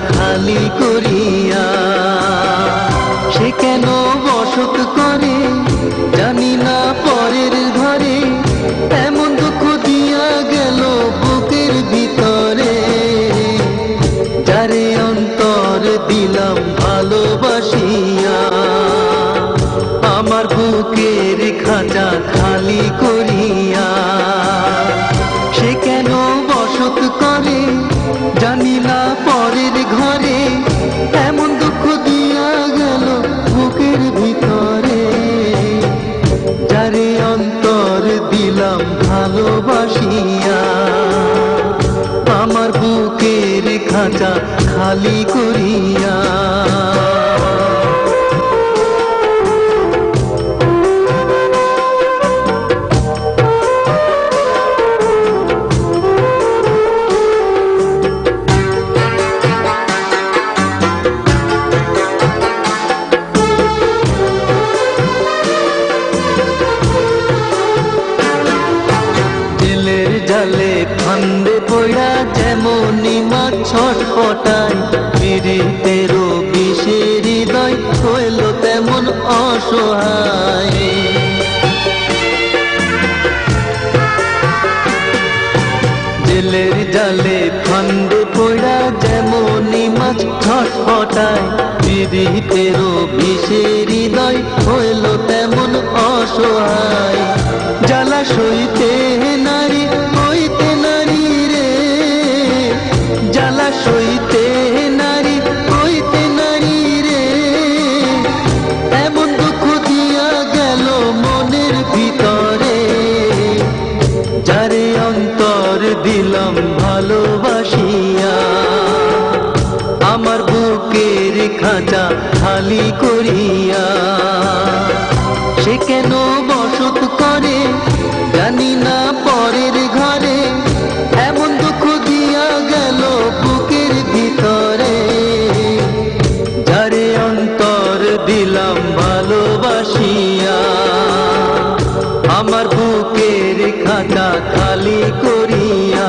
খালি করিয়া। সে কেন বসত করে জানি না পরের ঘরে, এমন দুঃখ দিয়া গেল বুকের ভিতরে। যারে অন্তর দিলাম ভালোবাসিয়া, আমার বুকের খাঁচা খালি করিয়া। সে কেন বসত করে জানি না পরের ঘরে, এমন দুঃখ দিয়া গেল বুকের ভিতরে। যারে অন্তর দিলাম ভালোবাসিয়া, আমার বুকের খাঁচা খালি করিয়া। জালে ফান্দে পড়া যেমনি মাছ ছটপটায়, পীড়িতেরও বিষের হৃদয় হইল তেমন অসহায়। জেলের জালে ফান্দে পড়া যেমনি মাছ ছটপটায়, পীড়িতেরও বিষের হৃদয় হইল তেমন অসহায়। জ্বালা সইতে নারী হইতে নারী রে, জ্বালা সইতে নারী হইতে নারী রে, এমন দুঃখ দিয়া গেল মনের ভিতরে। যারে অন্তর দিলাম ভালোবাসিয়া, আমার বুকের খাঁচা খালি করিয়া। সে কেন বসত করে জানি না পরের ঘরে, এমন দুঃখ দিয়া গেল বুকের ভিতরে। যারে অন্তর দিলাম ভালোবাসিয়া, আমার বুকের খাঁচা খালি করিয়া।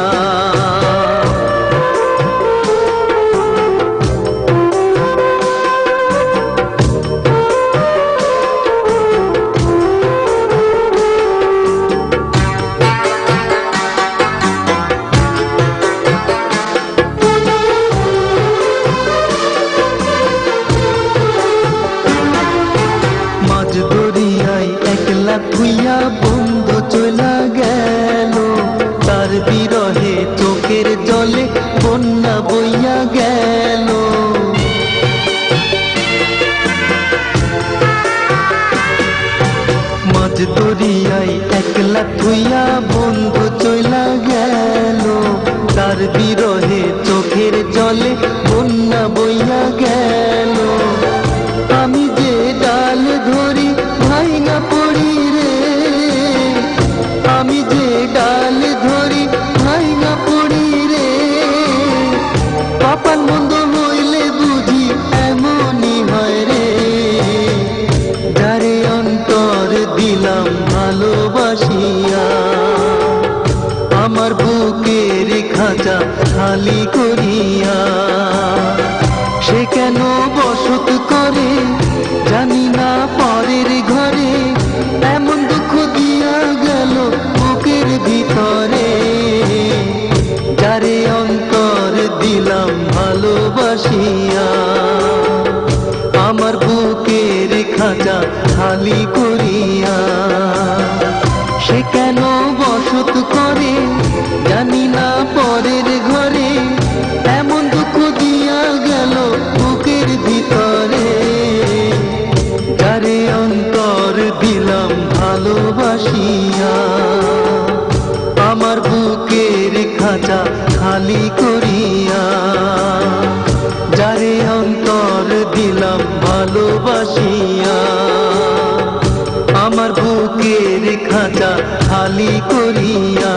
একলা খুইয়া বন্ধু চলা গেল, তার বিরহে চোখের জলে বন্যা বইয়া গেল। মাঝ দরিয়ায় একলা খুইয়া বন্ধু চলা গেল, তার বিরহে চোখের জলে বন্যা বইয়া গেল। আমি যে ডাল ধরি ভাইঙা পড়ি রে, আমি যে ডাল ধরি ভাইঙা পড়ি রে, কপাল মন্দ হইলে বুঝি এমনই হয় রে। যারে অন্তর দিলাম ভালোবাসিয়া, আমার বুকের খাঁচা খালি করিয়া। সে কেন বসত করে জানি না পরের ঘরে, এমন দুঃখ দিয়া গেল বুকের ভিতরে। যারে অন্তর দিলাম ভালোবাসিয়া, আমার বুকের খাঁচা খালি করিয়া। সে কেন বসত করে জানি না পরের ঘরে, এমন দুঃখ দিয়া গেল বুকের ভিতরে। যারে অন্তর দিলাম ভালোবাসিয়া, আমার বুকের খাঁচা খালি করিয়া। যারে অন্তর দিলাম ভালোবাসিয়া, আমার বুকের খাঁচা খালি করিয়া।